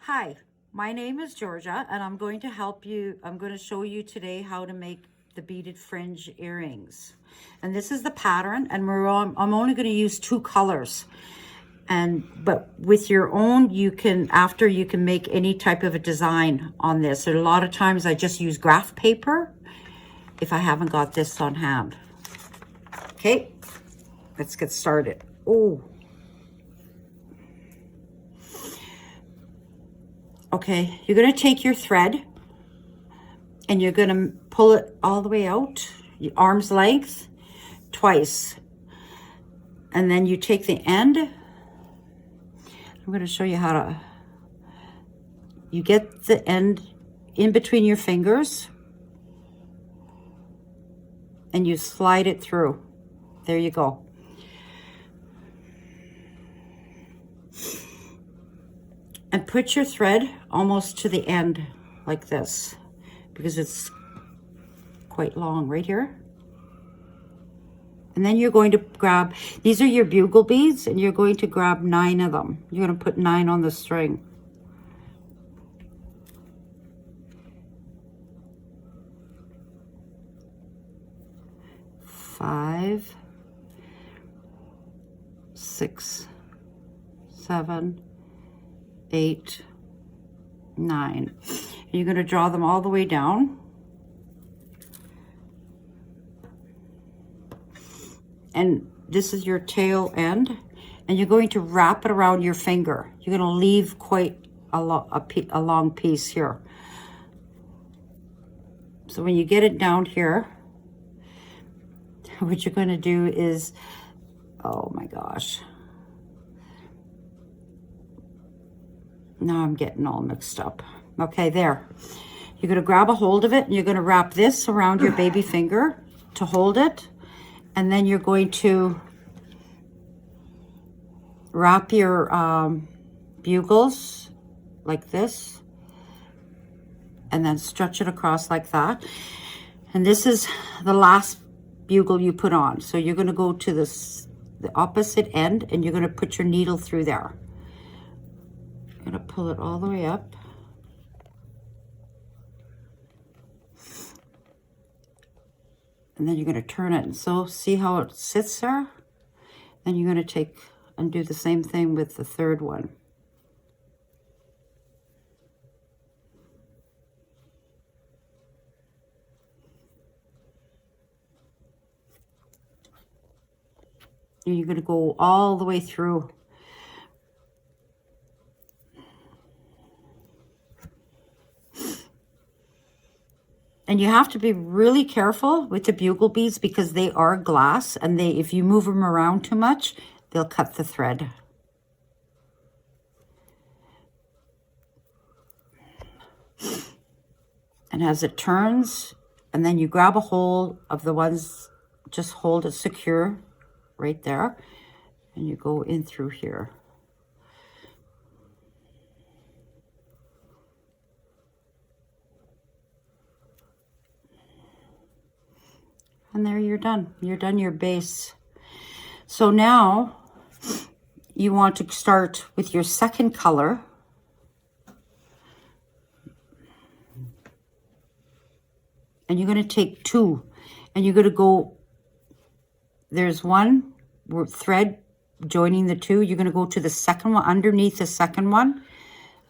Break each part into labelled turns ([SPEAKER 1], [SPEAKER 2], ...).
[SPEAKER 1] Hi, my name is Georgia and I'm going to show you today how to make the beaded fringe earrings. And this is the pattern, and I'm only going to use two colors. But with your own, you can make any type of a design on this. And a lot of times I just use graph paper if I haven't got this on hand. Okay, let's get started. Okay, you're going to take your thread and you're going to pull it all the way out, arm's length, twice. And then you take the end. I'm going to show you how to, you get the end in between your fingers and you slide it through. There you go. And put your thread almost to the end like this, because it's quite long right here. And then you're going to grab, these are your bugle beads, and you're going to grab 9 of them. You're going to put 9 on the string. Five, 6, 7, 8, 9. And you're going to draw them all the way down. And this is your tail end, and you're going to wrap it around your finger. You're going to leave quite a long piece here. So when you get it down here, what you're going to do is, oh my gosh, now I'm getting all mixed up. Okay, there. You're going to grab a hold of it, and you're going to wrap this around your baby finger to hold it. And then you're going to wrap your bugles like this, and then stretch it across like that. And this is the last bugle you put on. So you're going to go to the opposite end, and you're going to put your needle through there. You're going to pull it all the way up. And then you're going to turn it. And so see how it sits there? Then you're going to take and do the same thing with the third one. And you're going to go all the way through. And you have to be really careful with the bugle beads, because they are glass, and if you move them around too much, they'll cut the thread. And as it turns, and then you grab a hold of the ones, just hold it secure right there, and you go in through here. And there, you're done. You're done your base. So now you want to start with your second color. And you're going to take 2, and you're going to go, there's one thread joining the 2. You're going to go to the second one, underneath the second one,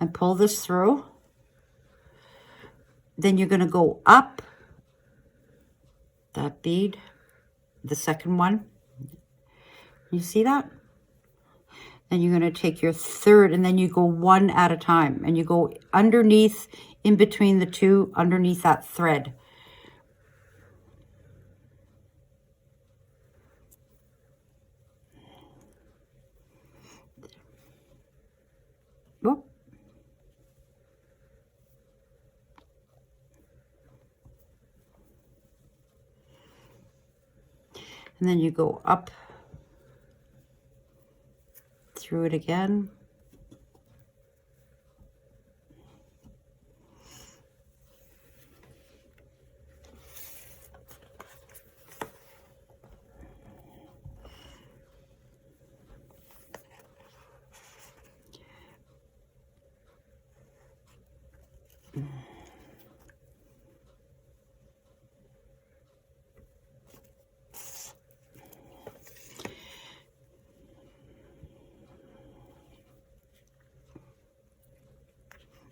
[SPEAKER 1] and pull this through. Then you're going to go up that bead, the second one. You see that? Then you're going to take your third, and then you go one at a time, and you go underneath, in between the 2, underneath that thread. Whoop. And then you go up through it again.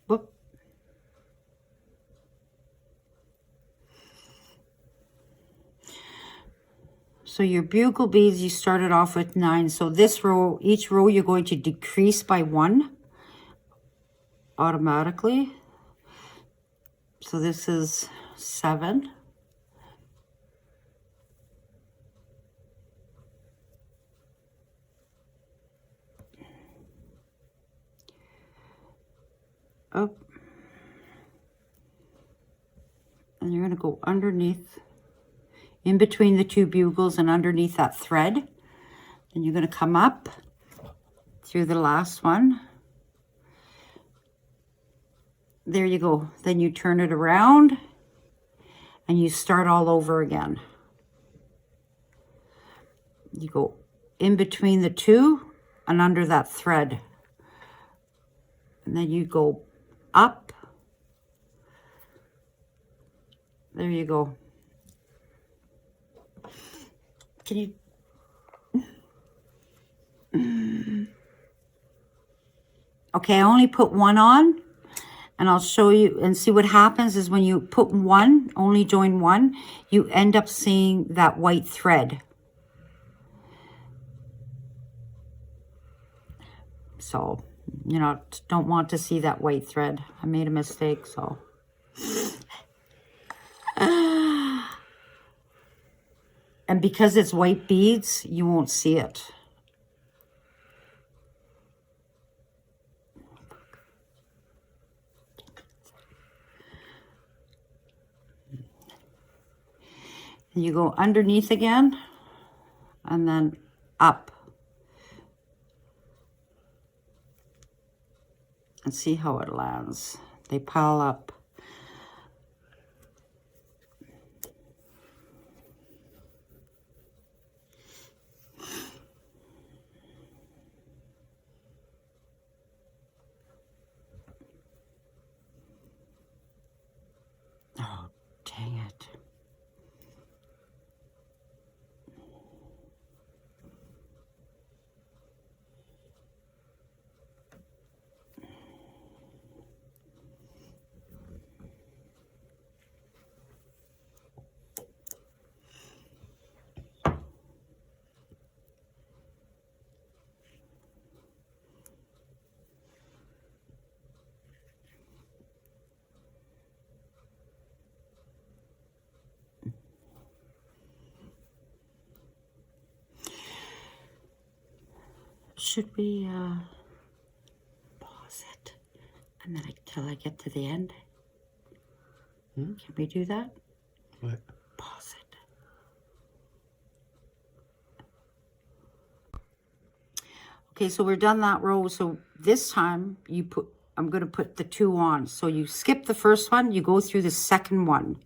[SPEAKER 1] Whoop. So your bugle beads, you started off with 9. So this row, each row, you're going to decrease by 1 automatically. So this is 7. Up. And you're going to go underneath, in between the 2 bugles and underneath that thread. And you're going to come up through the last one. There you go. Then you turn it around and you start all over again. You go in between the 2 and under that thread. And then you go up. There you go. Can you... Okay, I only put 1 on, and I'll show you and see what happens is when you put 1, only join 1, you end up seeing that white thread. So, you know, don't want to see that white thread. I made a mistake, so. And because it's white beads, you won't see it. And you go underneath again, and then up. And see how it lands. They pile up. Oh, dang it. Should we pause it and then till I get to the end? Can we do that?
[SPEAKER 2] What?
[SPEAKER 1] Pause it. Okay, so we're done that row. So this time you put, I'm going to put the 2 on. So you skip the first one, you go through the second one.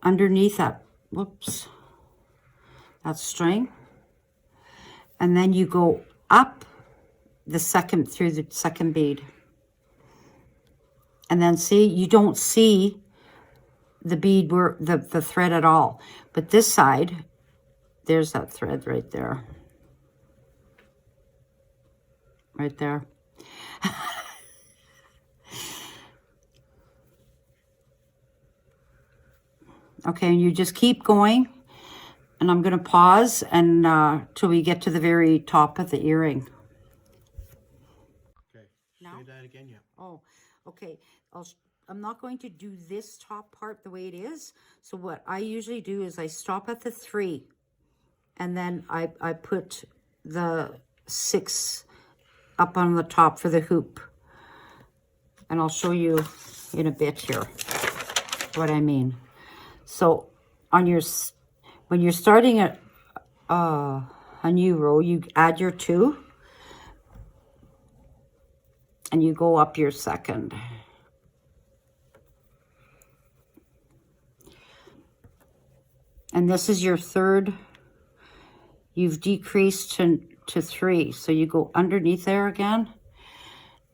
[SPEAKER 1] Underneath that, whoops, that string. And then you go up the second, through the second bead. And then see, you don't see the bead, where the thread at all. But this side, there's that thread right there. Right there. Okay, and you just keep going. And I'm going to pause and till we get to the very top of the earring.
[SPEAKER 2] Okay. Say that again, yeah.
[SPEAKER 1] Oh, okay. I'm not going to do this top part the way it is. So what I usually do is I stop at the 3. And then I put the 6 up on the top for the hoop. And I'll show you in a bit here what I mean. So on your... When you're starting a new row, you add your 2 and you go up your second. And this is your third. You've decreased to 3. So you go underneath there again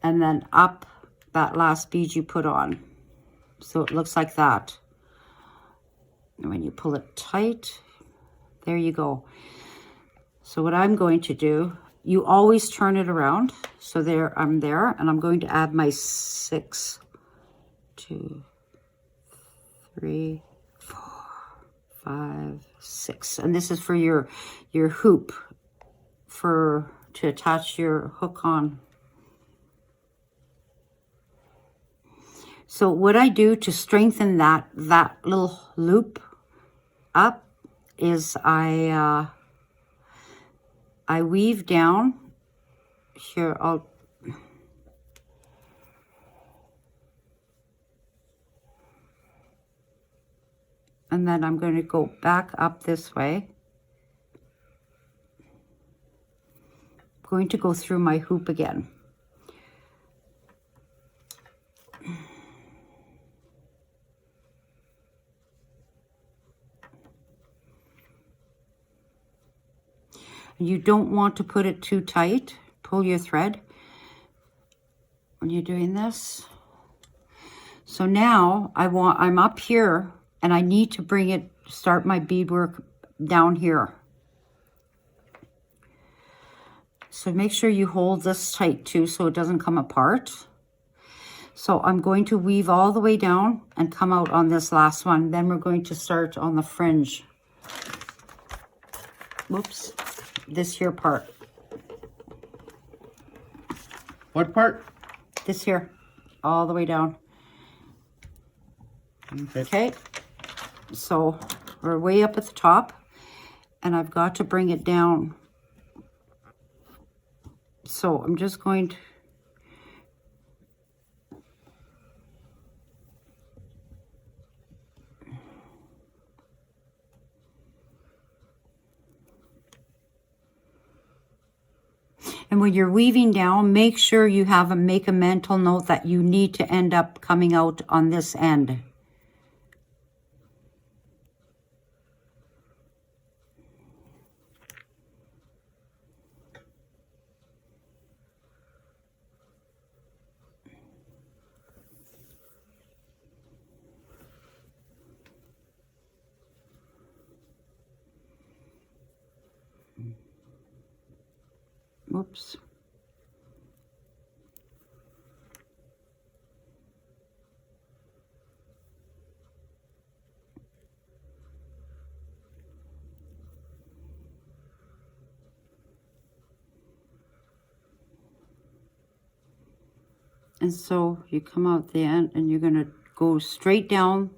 [SPEAKER 1] and then up that last bead you put on. So it looks like that. And when you pull it tight, there you go. So what I'm going to do, you always turn it around. So there, I'm there, and I'm going to add my 6, 2, 3, 4, 5, 6. And this is for your hoop to attach your hook on. So what I do to strengthen that little loop up is I weave down here. And then I'm going to go back up this way. I'm going to go through my hoop again. You don't want to put it too tight. Pull your thread when you're doing this. So now I'm up here and I need to start my beadwork down here. So make sure you hold this tight too so it doesn't come apart. So I'm going to weave all the way down and come out on this last one. Then we're going to start on the fringe. Whoops, this here part.
[SPEAKER 2] What part?
[SPEAKER 1] This here, all the way down. Okay, so we're way up at the top and I've got to bring it down. So I'm just going to and when you're weaving down, make sure you make a mental note that you need to end up coming out on this end. Whoops. And so you come out the end and you're going to go straight down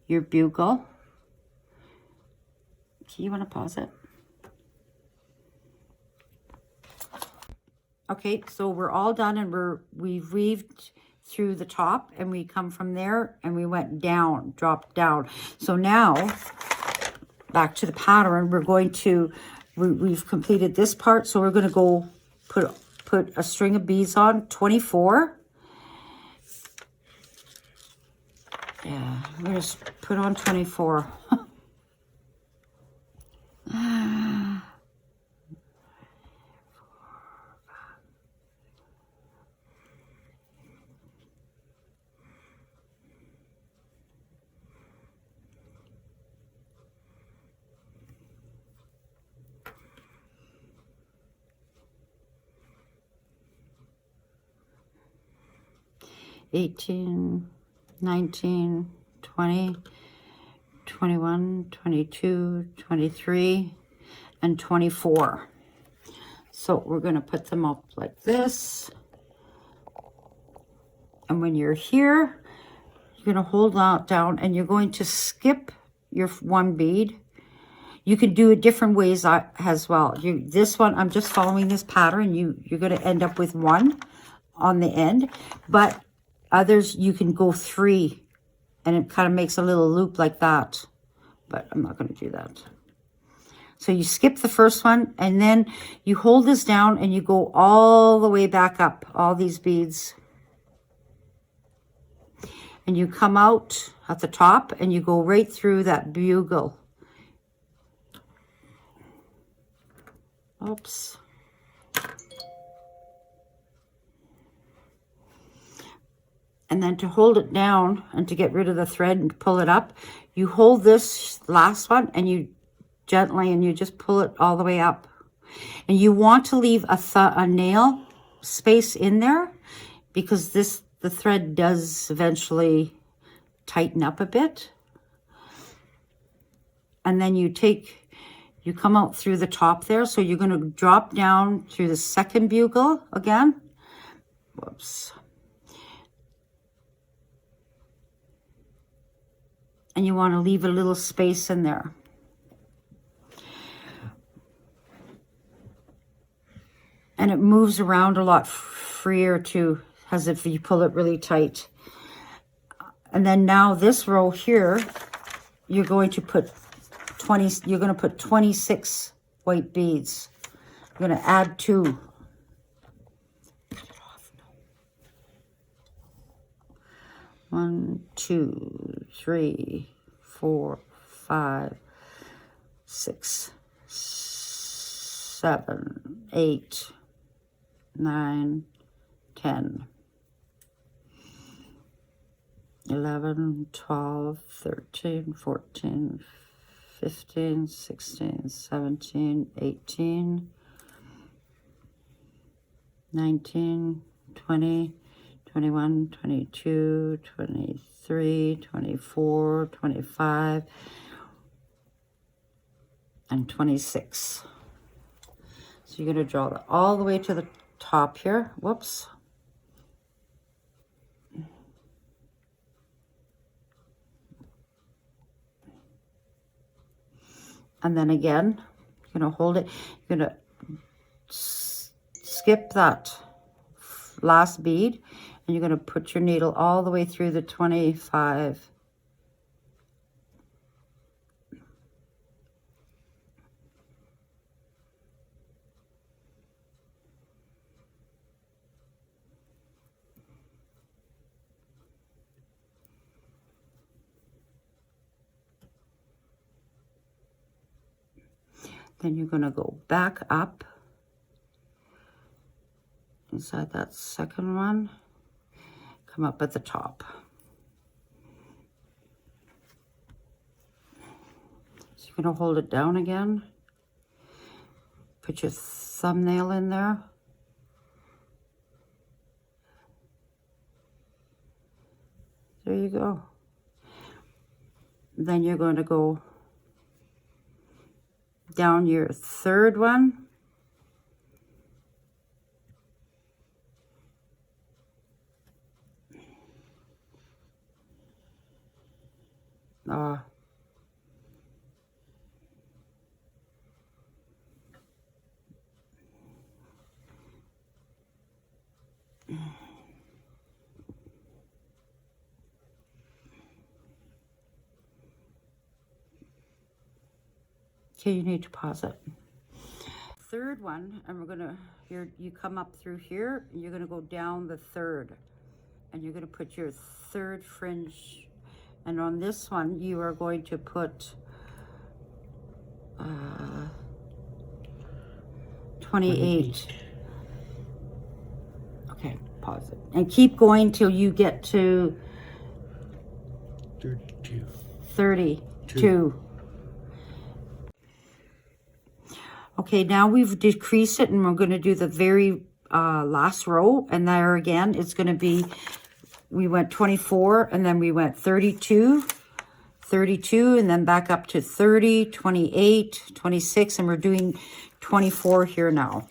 [SPEAKER 1] your bugle. Okay, you want to pause it? Okay, so we're all done and we've weaved through the top and we come from there and we went down, dropped down. So now back to the pattern, we've completed this part. So we're going to go put a string of beads on, 24. Yeah, I'm going to put on 24. 18, 19, 20, 21, 22, 23, and 24. So we're going to put them up like this. And when you're here, you're going to hold that down and you're going to skip your one bead. You can do it different ways as well. This one, I'm just following this pattern. You're going to end up with one on the end, but others you can go 3 and it kind of makes a little loop like that, but I'm not going to do that. So you skip the first one and then you hold this down and you go all the way back up, all these beads. And you come out at the top and you go right through that bugle. Oops. And then to hold it down and to get rid of the thread and pull it up, you hold this last one and you gently, and you just pull it all the way up. And you want to leave a nail space in there, because the thread does eventually tighten up a bit. And then you come out through the top there. So you're going to drop down through the second bugle again. Whoops. And you want to leave a little space in there. And it moves around a lot freer too, as if you pull it really tight. And then now this row here, you're going to put 26 white beads. You're going to add 2. Cut it off. 1, 2, 3, 4, 5, 6, 7, 8, 9, 10, 11, 12, 13, 14, 15, 16, 17, 18, 19, 20, 21, 22, 23, 24, 25, and 26. So you're going to draw that all the way to the top here. Whoops. And then again, you're going to hold it. You're going to skip that last bead, and you're going to put your needle all the way through the 25. Then you're going to go back up inside that second one, come up at the top. So you're going to hold it down again, put your thumbnail in there. There you go. Then you're going to go down your third one. Okay, you need to pause it. Third one, and we're gonna, you come up through here, and you're gonna go down the third, and you're gonna put your third fringe, and on this one you are going to put 28. Okay, pause it, and keep going till you get to 32. Okay, now we've decreased it, and we're going to do the very last row. And there again, it's going to be, we went 24, and then we went 32, 32, and then back up to 30, 28, 26, and we're doing 24 here now.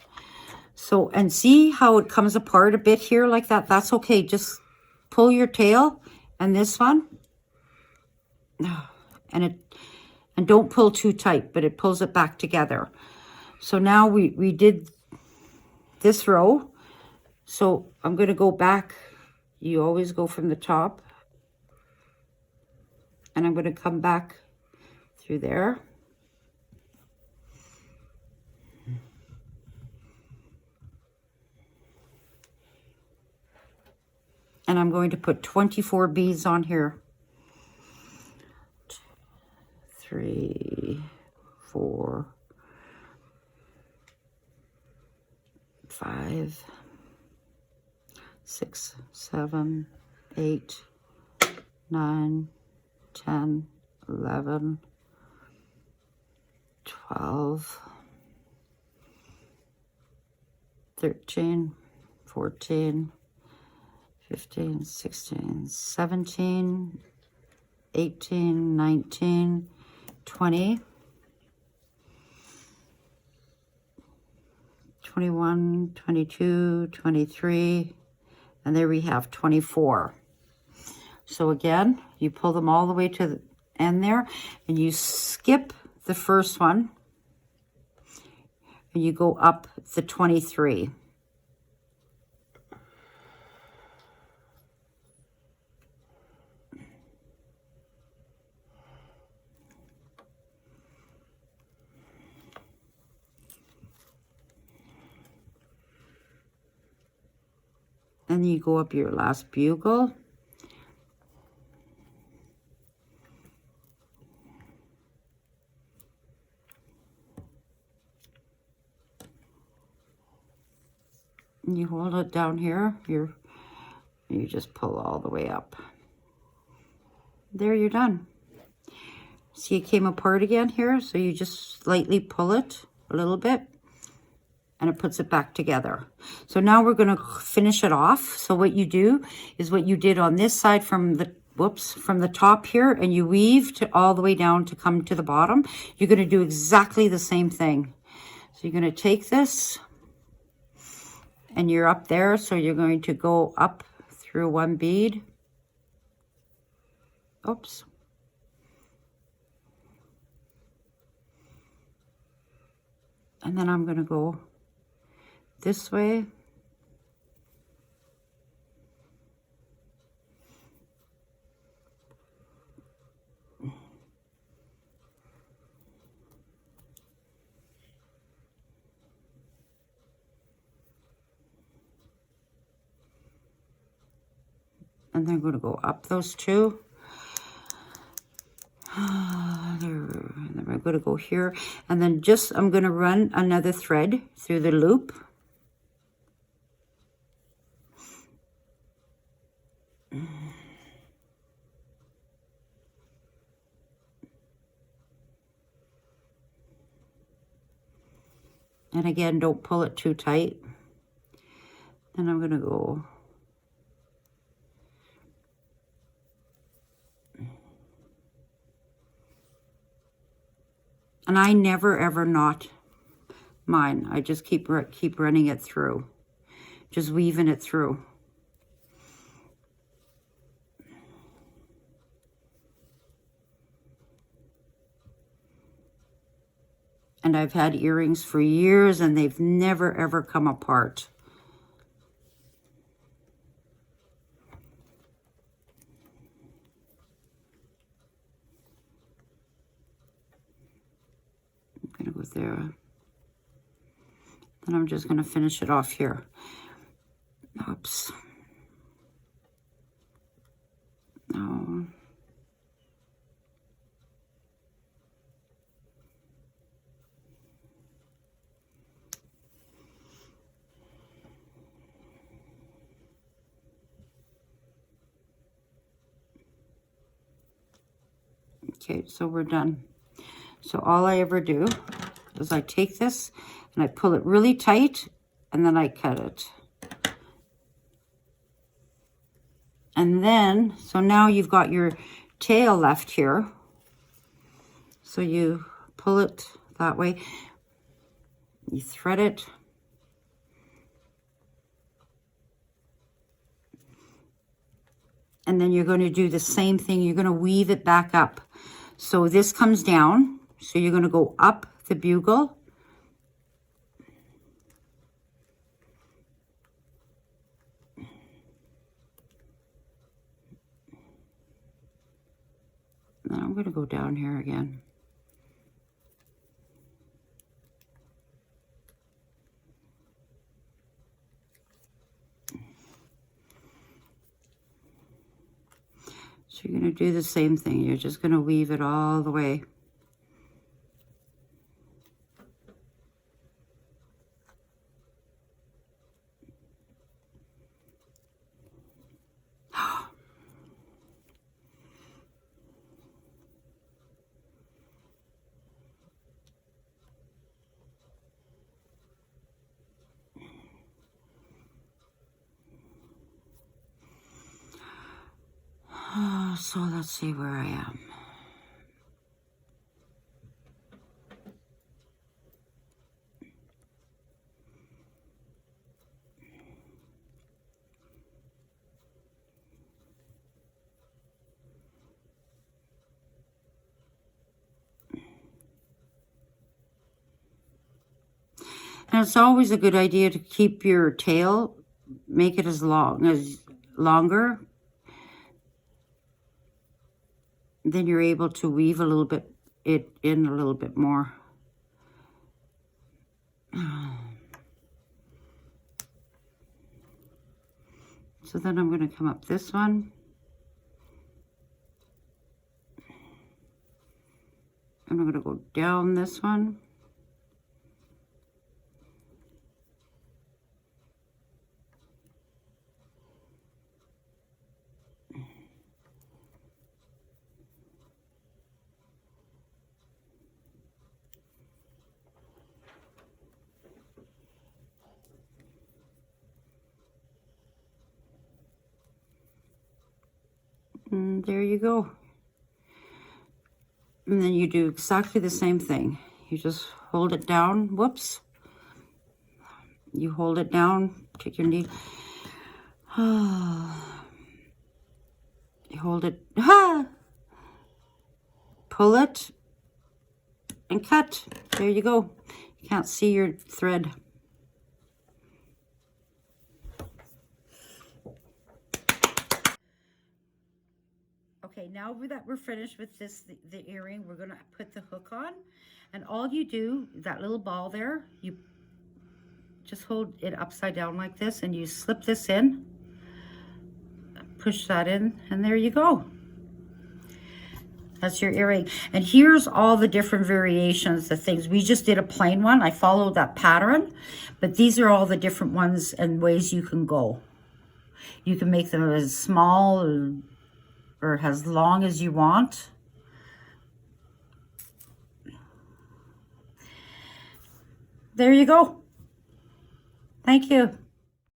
[SPEAKER 1] So, and see how it comes apart a bit here like that? That's okay. Just pull your tail, and this one, and don't pull too tight, but it pulls it back together. So now we did this row. So I'm going to go back. You always go from the top. And I'm going to come back through there. And I'm going to put 24 beads on here. 2, 3, 4, 5, 6, 7, 8, 9, 10, 11, 12, 13, 14, 15, 16, 17, 18, 19, 20, 21, 22, 23, and there we have 24. So again, you pull them all the way to the end there, and you skip the first one, and you go up the 23. And you go up your last bugle. And you hold it down here. You just pull all the way up. There, you're done. See, it came apart again here, so you just slightly pull it a little bit, and it puts it back together. So now we're going to finish it off. So what you do is what you did on this side from the from the top here, and you weave to all the way down to come to the bottom. You're going to do exactly the same thing. So you're going to take this, and you're up there, so you're going to go up through one bead. Oops. And then I'm going to go this way. And then I'm going to go up those two. And then we're going to go here. And then just, I'm going to run another thread through the loop. And again, don't pull it too tight. Then I'm going to go and I never ever knot mine. I just keep running it through, just weaving it through. And I've had earrings for years, and they've never ever come apart. I'm gonna go there. Then I'm just gonna finish it off here. Oops. No. Okay, so we're done. So all I ever do is I take this and I pull it really tight, and then I cut it. And then, so now you've got your tail left here. So you pull it that way, you thread it, and then you're going to do the same thing. You're going to weave it back up. So this comes down, so you're going to go up the bugle. And then I'm going to go down here again. So you're going to do the same thing. You're just going to weave it all the way. So let's see where I am. And it's always a good idea to keep your tail, make it as longer. Then you're able to weave a little bit it in a little bit more. So then I'm going to come up this one. And I'm going to go down this one. And there you go. And then you do exactly the same thing. You just hold it down. Whoops. You hold it down, kick your knee. You hold it, pull it, and cut. There you go. You can't see your thread. Okay, now that we're finished with this, the earring, we're gonna put the hook on. And all you do, that little ball there, you just hold it upside down like this and you slip this in, push that in, and there you go. That's your earring. And here's all the different variations, the things. We just did a plain one. I followed that pattern, but these are all the different ones and ways you can go. You can make them as small or as long as you want. There you go. Thank you.